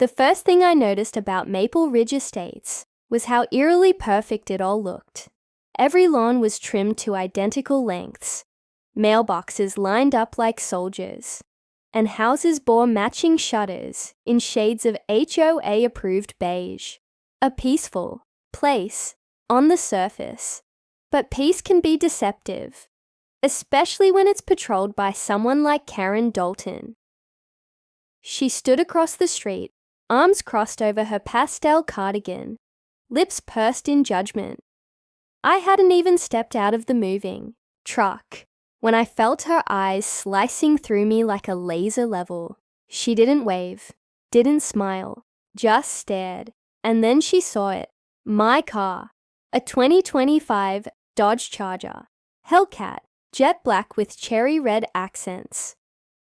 The first thing I noticed about Maple Ridge Estates was how eerily perfect it all looked. Every lawn was trimmed to identical lengths, mailboxes lined up like soldiers, and houses bore matching shutters in shades of HOA-approved beige. A peaceful place on the surface, but peace can be deceptive, especially when it's patrolled by someone like Karen Dalton. She stood across the street, arms crossed over her pastel cardigan, lips pursed in judgment. I hadn't even stepped out of the moving truck when I felt her eyes slicing through me like a laser level. She didn't wave, didn't smile, just stared. And then she saw it. My car. A 2025 Dodge Charger. Hellcat. Jet black with cherry red accents.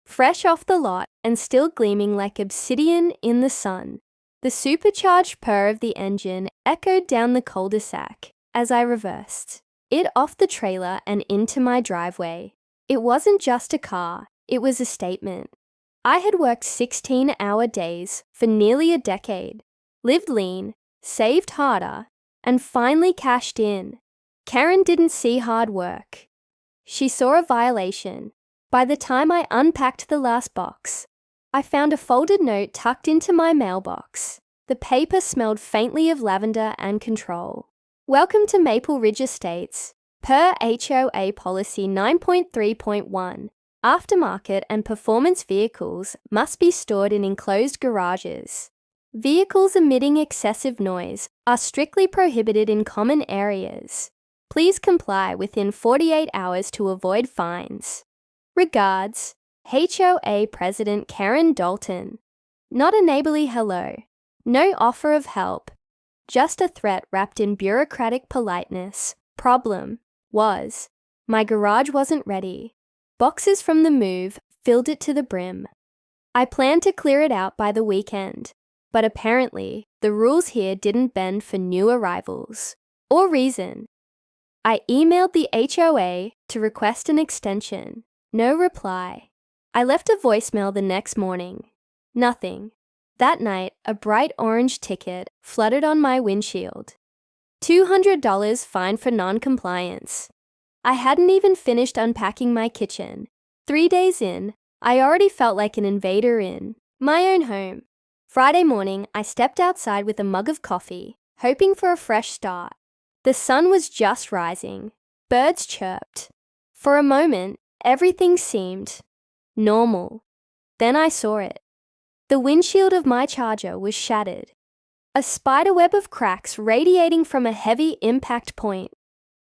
Fresh off the lot and still gleaming like obsidian in the sun. The supercharged purr of the engine echoed down the cul-de-sac as I reversed it off the trailer and into my driveway. It wasn't just a car, it was a statement. I had worked 16-hour days for nearly a decade, lived lean, saved harder, and finally cashed in. Karen didn't see hard work. She saw a violation. By the time I unpacked the last box, I found a folded note tucked into my mailbox. The paper smelled faintly of lavender and control. Welcome to Maple Ridge Estates. Per HOA Policy 9.3.1, aftermarket and performance vehicles must be stored in enclosed garages. Vehicles emitting excessive noise are strictly prohibited in common areas. Please comply within 48 hours to avoid fines. Regards, HOA President Karen Dalton. Not a neighborly hello. No offer of help. Just a threat wrapped in bureaucratic politeness. Problem was, my garage wasn't ready. Boxes from the move filled it to the brim. I planned to clear it out by the weekend, but apparently the rules here didn't bend for new arrivals. Or reason. I emailed the HOA to request an extension. No reply. I left a voicemail the next morning. Nothing. That night, a bright orange ticket fluttered on my windshield. $200 fine for non-compliance. I hadn't even finished unpacking my kitchen. 3 days in, I already felt like an invader in my own home. Friday morning, I stepped outside with a mug of coffee, hoping for a fresh start. The sun was just rising. Birds chirped. For a moment, everything seemed normal. Then I saw it. The windshield of my Charger was shattered. A spiderweb of cracks radiating from a heavy impact point.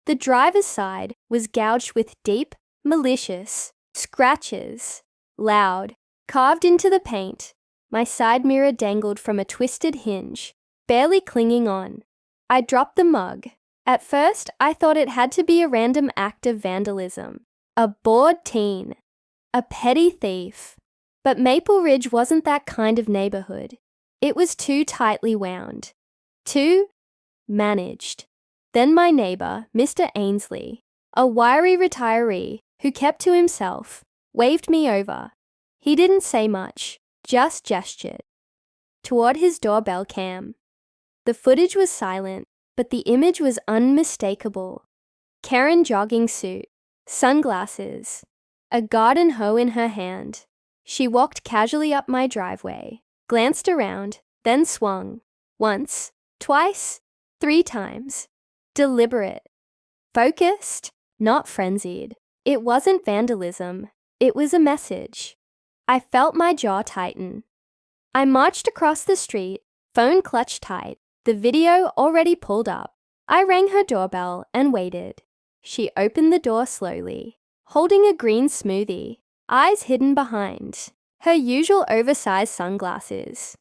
The driver's side was gouged with deep, malicious scratches. Loud, carved into the paint. My side mirror dangled from a twisted hinge, barely clinging on. I dropped the mug. At first, I thought it had to be a random act of vandalism. A bored teen. A petty thief. But Maple Ridge wasn't that kind of neighborhood. It was too tightly wound. Too managed. Then my neighbor, Mr. Ainsley, a wiry retiree who kept to himself, waved me over. He didn't say much, just gestured toward his doorbell cam. The footage was silent, but the image was unmistakable. Karen jogging suit, sunglasses, a garden hoe in her hand. She walked casually up my driveway, glanced around, then swung. Once, twice, 3 times. Deliberate. Focused, not frenzied. It wasn't vandalism. It was a message. I felt my jaw tighten. I marched across the street, phone clutched tight, the video already pulled up. I rang her doorbell and waited. She opened the door slowly, holding a green smoothie, eyes hidden behind her usual oversized sunglasses.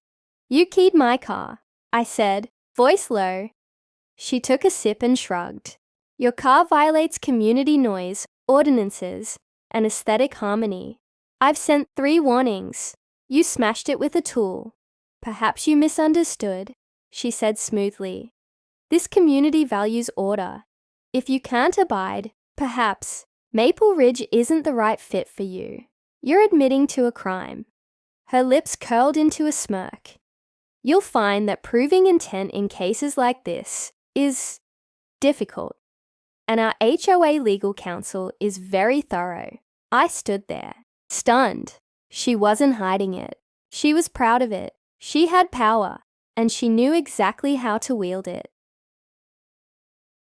You keyed my car, I said, voice low. She took a sip and shrugged. Your car violates community noise, ordinances, and aesthetic harmony. I've sent 3 warnings. You smashed it with a tool. Perhaps you misunderstood, she said smoothly. This community values order. If you can't abide, perhaps Maple Ridge isn't the right fit for you. You're admitting to a crime. Her lips curled into a smirk. You'll find that proving intent in cases like this is difficult, and our HOA legal counsel is very thorough. I stood there, stunned. She wasn't hiding it. She was proud of it. She had power, and she knew exactly how to wield it.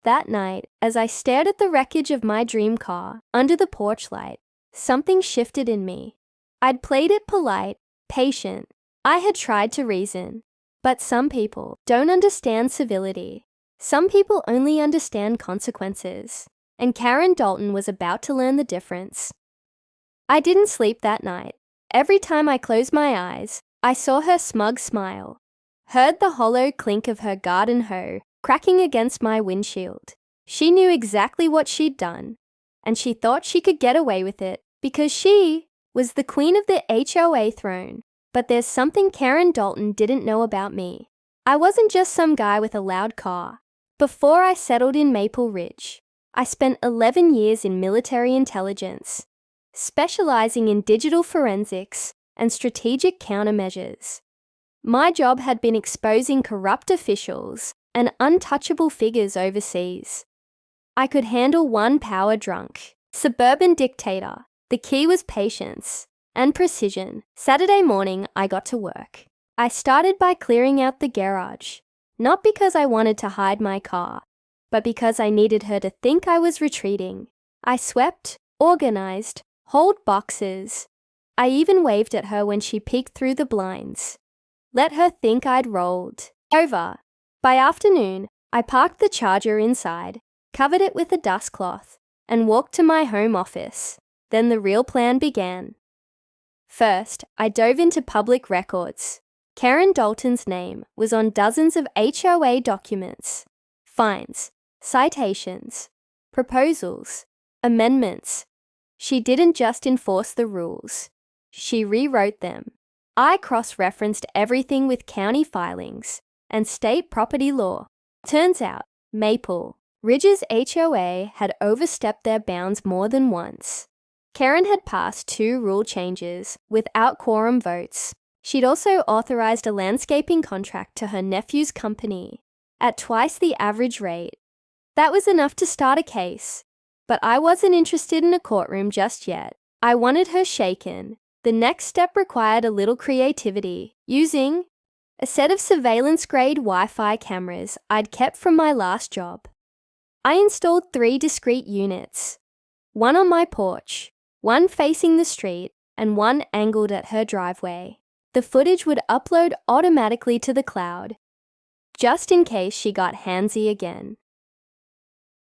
That night, as I stared at the wreckage of my dream car under the porch light, something shifted in me. I'd played it polite, patient. I had tried to reason. But some people don't understand civility. Some people only understand consequences. And Karen Dalton was about to learn the difference. I didn't sleep that night. Every time I closed my eyes, I saw her smug smile, heard the hollow clink of her garden hoe cracking against my windshield. She knew exactly what she'd done, and she thought she could get away with it because she was the queen of the HOA throne. But there's something Karen Dalton didn't know about me. I wasn't just some guy with a loud car. Before I settled in Maple Ridge, I spent 11 years in military intelligence, specializing in digital forensics and strategic countermeasures. My job had been exposing corrupt officials and untouchable figures overseas. I could handle one power-drunk, suburban dictator. The key was patience and precision. Saturday morning, I got to work. I started by clearing out the garage, not because I wanted to hide my car, but because I needed her to think I was retreating. I swept, organized, hauled boxes. I even waved at her when she peeked through the blinds. Let her think I'd rolled over. By afternoon, I parked the Charger inside, covered it with a dust cloth, and walked to my home office. Then the real plan began. First, I dove into public records. Karen Dalton's name was on dozens of HOA documents, fines, citations, proposals, amendments. She didn't just enforce the rules. She rewrote them. I cross-referenced everything with county filings and state property law. Turns out, Maple Ridge's HOA had overstepped their bounds more than once. Karen had passed 2 rule changes without quorum votes. She'd also authorized a landscaping contract to her nephew's company at twice the average rate. That was enough to start a case, but I wasn't interested in a courtroom just yet. I wanted her shaken. The next step required a little creativity, using a set of surveillance-grade Wi-Fi cameras I'd kept from my last job. I installed 3 discrete units, one on my porch, one facing the street, and one angled at her driveway. The footage would upload automatically to the cloud, just in case she got handsy again.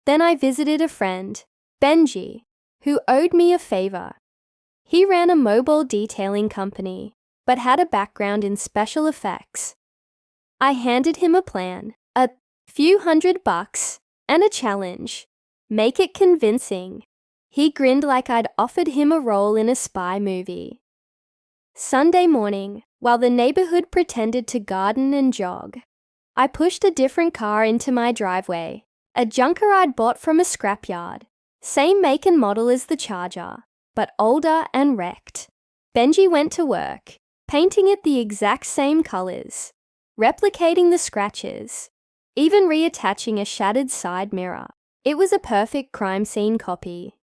Then I visited a friend, Benji, who owed me a favor. He ran a mobile detailing company, but had a background in special effects. I handed him a plan, a few $100, and a challenge. Make it convincing. He grinned like I'd offered him a role in a spy movie. Sunday morning, while the neighborhood pretended to garden and jog, I pushed a different car into my driveway, a junker I'd bought from a scrapyard. Same make and model as the Charger, but older and wrecked. Benji went to work, painting it the exact same colors, replicating the scratches, even reattaching a shattered side mirror. It was a perfect crime scene copy.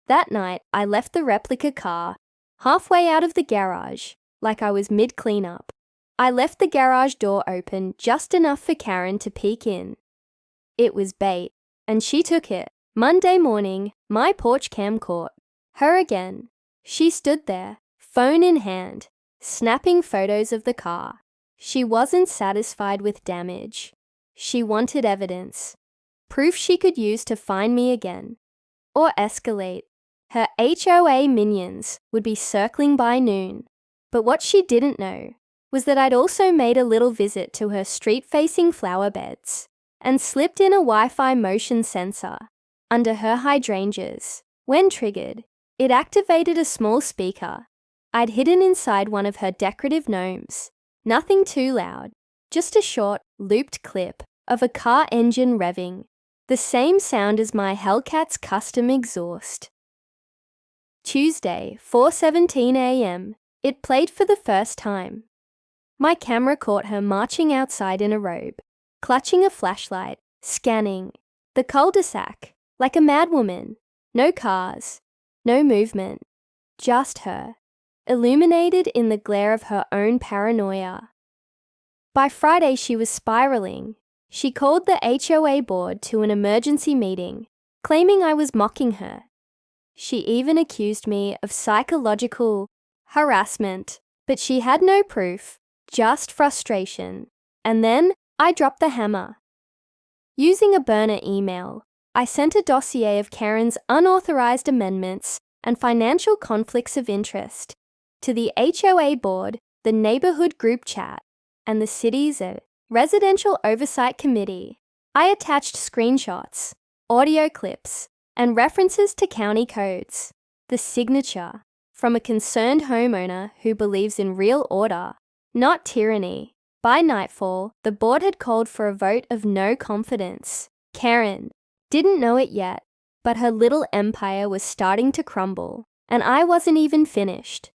That night, I left the replica car halfway out of the garage, like I was mid-cleanup. I left the garage door open just enough for Karen to peek in. It was bait, and she took it. Monday morning, my porch cam caught her again. She stood there, phone in hand, snapping photos of the car. She wasn't satisfied with damage. She wanted evidence, proof she could use to find me again, or escalate. Her HOA minions would be circling by noon. But what she didn't know was that I'd also made a little visit to her street-facing flower beds and slipped in a Wi-Fi motion sensor under her hydrangeas. When triggered, it activated a small speaker I'd hidden inside one of her decorative gnomes. Nothing too loud, just a short, looped clip of a car engine revving, the same sound as my Hellcat's custom exhaust. Tuesday, 4:17 a.m., it played for the first time. My camera caught her marching outside in a robe, clutching a flashlight, scanning the cul-de-sac like a madwoman. No cars, no movement, just her, illuminated in the glare of her own paranoia. By Friday, she was spiraling. She called the HOA board to an emergency meeting, claiming I was mocking her. She even accused me of psychological harassment, but she had no proof, just frustration. And then I dropped the hammer. Using a burner email, I sent a dossier of Karen's unauthorized amendments and financial conflicts of interest to the HOA board, the neighborhood group chat, and the city's residential oversight committee. I attached screenshots, audio clips, and references to county codes. The signature from a concerned homeowner who believes in real order, not tyranny. By nightfall, the board had called for a vote of no confidence. Karen didn't know it yet, but her little empire was starting to crumble, and I wasn't even finished.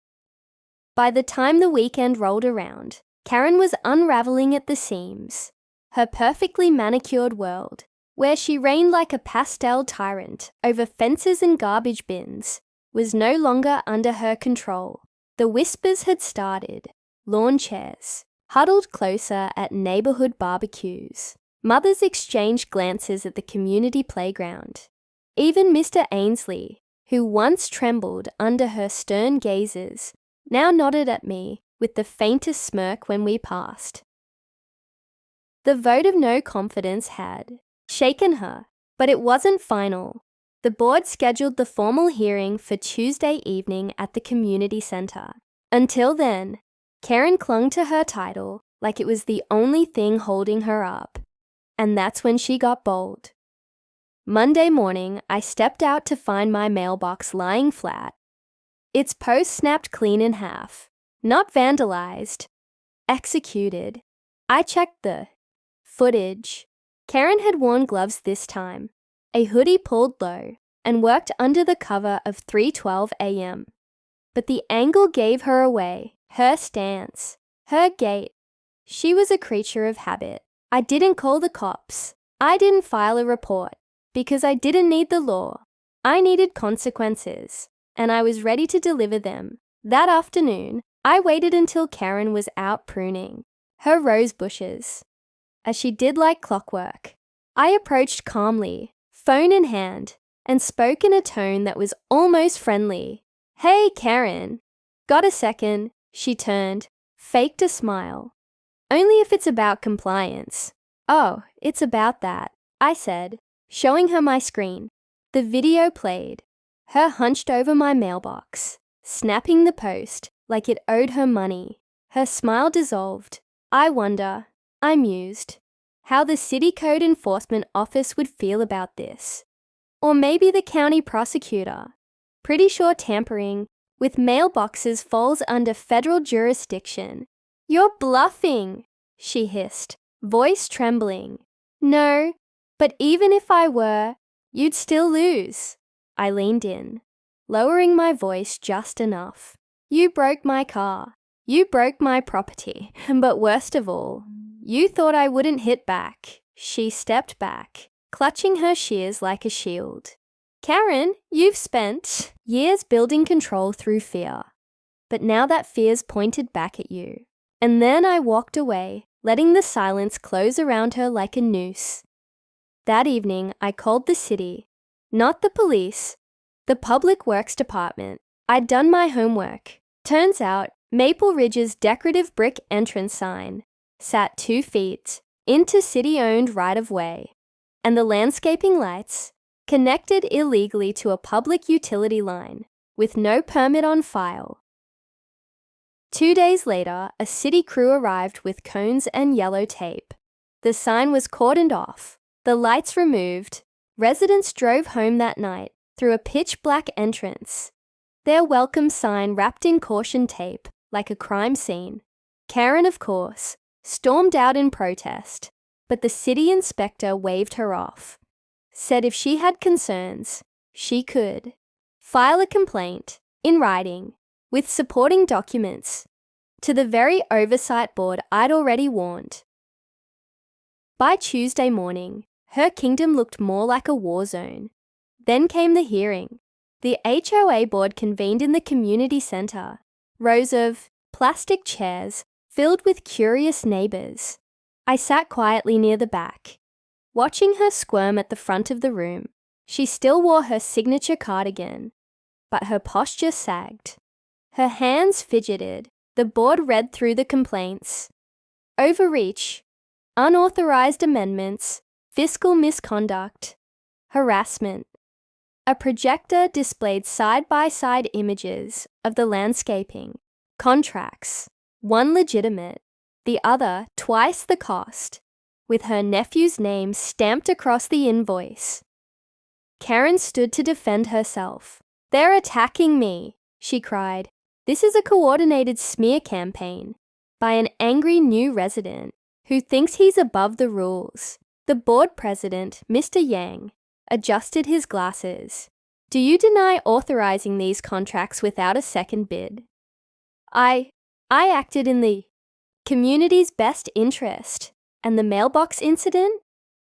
By the time the weekend rolled around, Karen was unraveling at the seams. Her perfectly manicured world, where she reigned like a pastel tyrant over fences and garbage bins, was no longer under her control. The whispers had started. Lawn chairs huddled closer at neighborhood barbecues. Mothers exchanged glances at the community playground. Even Mr. Ainsley, who once trembled under her stern gazes, now nodded at me with the faintest smirk when we passed. The vote of no confidence had shaken her, but it wasn't final. The board scheduled the formal hearing for Tuesday evening at the community center. Until then, Karen clung to her title like it was the only thing holding her up. And that's when she got bold. Monday morning, I stepped out to find my mailbox lying flat. Its post snapped clean in half. Not vandalized, executed. I checked the footage. Karen had worn gloves this time, a hoodie pulled low, and worked under the cover of 3:12 a.m. But the angle gave her away, her stance, her gait. She was a creature of habit. I didn't call the cops. I didn't file a report, because I didn't need the law. I needed consequences, and I was ready to deliver them. That afternoon, I waited until Karen was out pruning her rose bushes. As she did like clockwork, I approached calmly, phone in hand, and spoke in a tone that was almost friendly. "Hey, Karen. Got a second?" She turned, faked a smile. "Only if it's about compliance." "Oh, it's about that," I said, showing her my screen. The video played, her hunched over my mailbox, snapping the post like it owed her money. Her smile dissolved. I mused, how the city code enforcement office would feel about this. Or maybe the county prosecutor. Pretty sure tampering with mailboxes falls under federal jurisdiction. "You're bluffing," she hissed, voice trembling. "No, but even if I were, you'd still lose." I leaned in, lowering my voice just enough. "You broke my car. You broke my property. But worst of all, you thought I wouldn't hit back." She stepped back, clutching her shears like a shield. "Karen, you've spent years building control through fear. But now that fear's pointed back at you." And then I walked away, letting the silence close around her like a noose. That evening, I called the city. Not the police, the Public Works Department. I'd done my homework. Turns out, Maple Ridge's decorative brick entrance sign sat 2 feet into city-owned right-of-way, and the landscaping lights connected illegally to a public utility line with no permit on file. 2 days later, a city crew arrived with cones and yellow tape. The sign was cordoned off, the lights removed. Residents drove home that night through a pitch-black entrance, their welcome sign wrapped in caution tape like a crime scene. Karen, of course, stormed out in protest, but the city inspector waved her off, said if she had concerns, she could file a complaint in writing with supporting documents. to the very oversight board I'd already warned. By Tuesday morning, her kingdom looked more like a war zone. Then came the hearing. The HOA board convened in the community centre. Rows of plastic chairs filled with curious neighbours. I sat quietly near the back, watching her squirm at the front of the room. She still wore her signature cardigan, but her posture sagged. Her hands fidgeted. The board read through the complaints. Overreach, unauthorized amendments, fiscal misconduct, harassment. A projector displayed side-by-side images of the landscaping, contracts, one legitimate, the other twice the cost, with her nephew's name stamped across the invoice. Karen stood to defend herself. "They're attacking me," she cried. "This is a coordinated smear campaign by an angry new resident who thinks he's above the rules." The board president, Mr. Yang, adjusted his glasses. "Do you deny authorizing these contracts without a second bid?" I acted in the community's best interest. And the mailbox incident?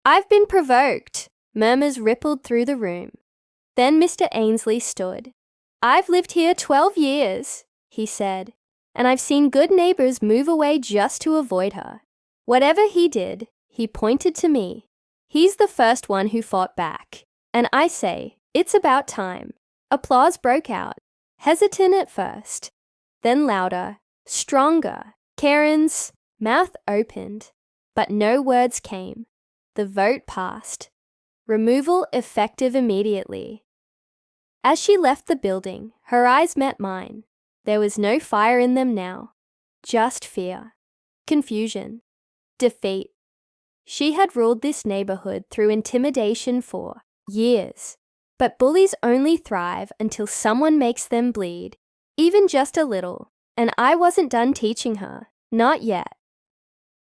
"I've been provoked," murmurs rippled through the room. Then Mr. Ainsley stood. "I've lived here 12 years, he said, "and I've seen good neighbours move away just to avoid her. Whatever he did," he pointed to me, "he's the first one who fought back. And I say, it's about time." Applause broke out, hesitant at first, then louder, stronger. Karen's mouth opened, but no words came. The vote passed. Removal effective immediately. As she left the building, her eyes met mine. There was no fire in them now, just fear, confusion, defeat. She had ruled this neighborhood through intimidation for years, but bullies only thrive until someone makes them bleed, even just a little, and I wasn't done teaching her, not yet.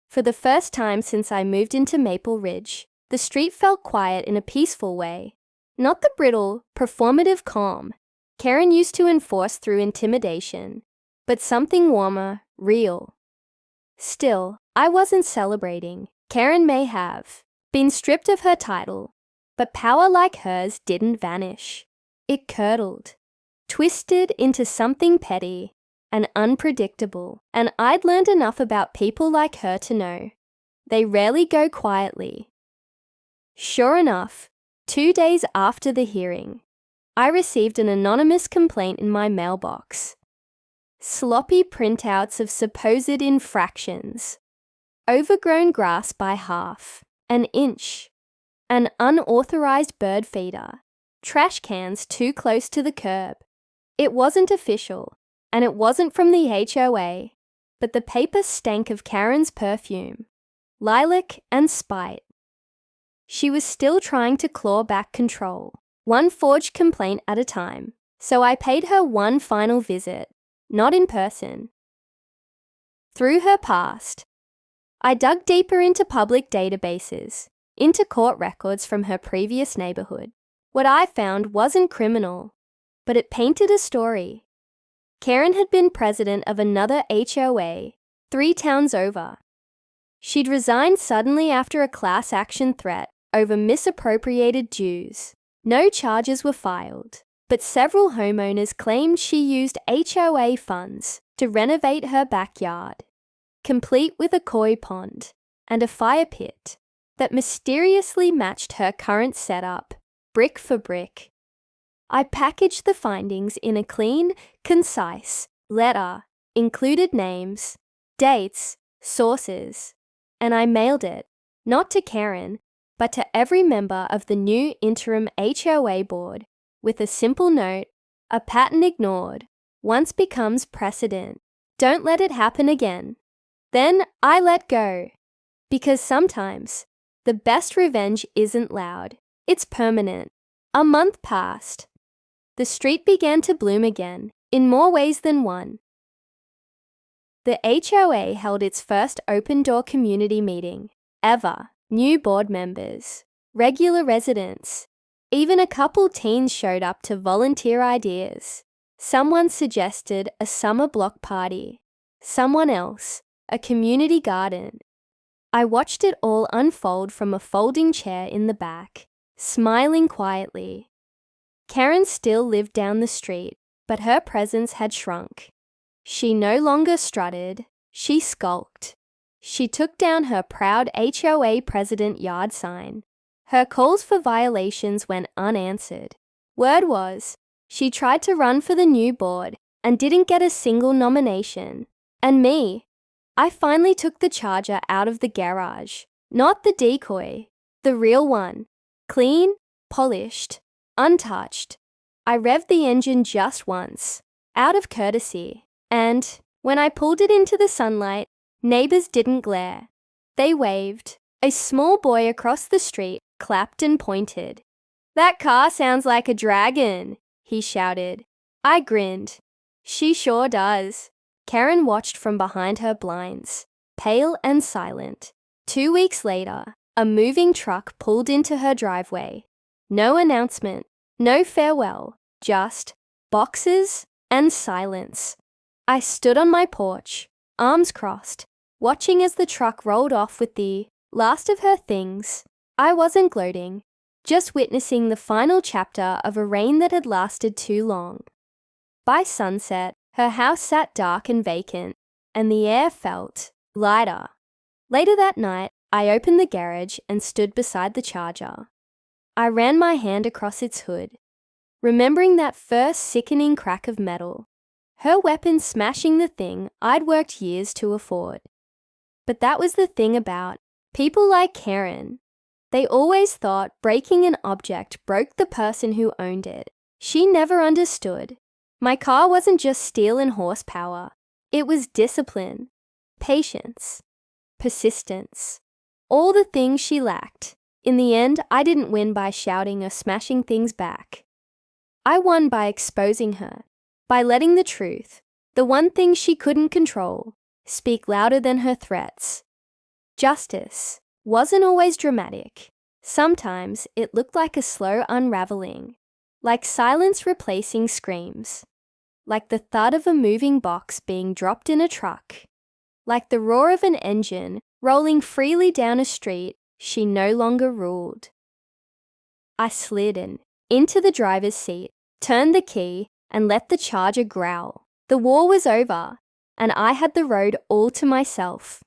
For the first time since I moved into Maple Ridge, the street felt quiet in a peaceful way. Not the brittle, performative calm Karen used to enforce through intimidation, but something warmer, real. Still, I wasn't celebrating. Karen may have been stripped of her title, but power like hers didn't vanish. It curdled, twisted into something petty and unpredictable, and I'd learned enough about people like her to know they rarely go quietly. Sure enough, 2 days after the hearing, I received an anonymous complaint in my mailbox. Sloppy printouts of supposed infractions. Overgrown grass by half, an inch. An unauthorized bird feeder. Trash cans too close to the curb. It wasn't official, and it wasn't from the HOA, but the paper stank of Karen's perfume, lilac and spite. She was still trying to claw back control, one forged complaint at a time, so I paid her one final visit, not in person. Through her past, I dug deeper into public databases, into court records from her previous neighborhood. What I found wasn't criminal, but it painted a story. Karen had been president of another HOA 3 towns over. She'd resigned suddenly after a class action threat over misappropriated dues. No charges were filed, but several homeowners claimed she used HOA funds to renovate her backyard, complete with a koi pond and a fire pit that mysteriously matched her current setup, brick for brick. I packaged the findings in a clean, concise letter, included names, dates, sources, and I mailed it, not to Karen, but to every member of the new interim HOA board, with a simple note: a pattern ignored once becomes precedent. Don't let it happen again. Then I let go, because sometimes the best revenge isn't loud, it's permanent. A month passed. The street began to bloom again, in more ways than one. The HOA held its first open-door community meeting ever. New board members, regular residents, even a couple teens showed up to volunteer ideas. Someone suggested a summer block party. someone else, a community garden. I watched it all unfold from a folding chair in the back, smiling quietly. Karen still lived down the street, but her presence had shrunk. She no longer strutted, she skulked. She took down her proud HOA president yard sign. Her calls for violations went unanswered. Word was, she tried to run for the new board and didn't get a single nomination. And me, I finally took the Charger out of the garage. Not the decoy, the real one. Clean, polished, untouched. I revved the engine just once, out of courtesy, and when I pulled it into the sunlight, neighbors didn't glare. They waved. A small boy across the street clapped and pointed. "That car sounds like a dragon," he shouted. I grinned. She sure does. Karen watched from behind her blinds, pale and silent. 2 weeks later, a moving truck pulled into her driveway. No announcement, no farewell, just boxes and silence. I stood on my porch, arms crossed, watching as the truck rolled off with the last of her things. I wasn't gloating, just witnessing the final chapter of a reign that had lasted too long. By sunset, her house sat dark and vacant, and the air felt lighter. Later that night, I opened the garage and stood beside the Charger. I ran my hand across its hood, remembering that first sickening crack of metal. Her weapon smashing the thing I'd worked years to afford. But that was the thing about people like Karen. They always thought breaking an object broke the person who owned it. She never understood. My car wasn't just steel and horsepower. It was discipline, patience, persistence. All the things she lacked. In the end, I didn't win by shouting or smashing things back. I won by exposing her, by letting the truth, the one thing she couldn't control, speak louder than her threats. Justice wasn't always dramatic. Sometimes it looked like a slow unraveling, like silence replacing screams, like the thud of a moving box being dropped in a truck, like the roar of an engine rolling freely down a street she no longer ruled. I slid into the driver's seat, turned the key, and let the Charger growl. The war was over, and I had the road all to myself.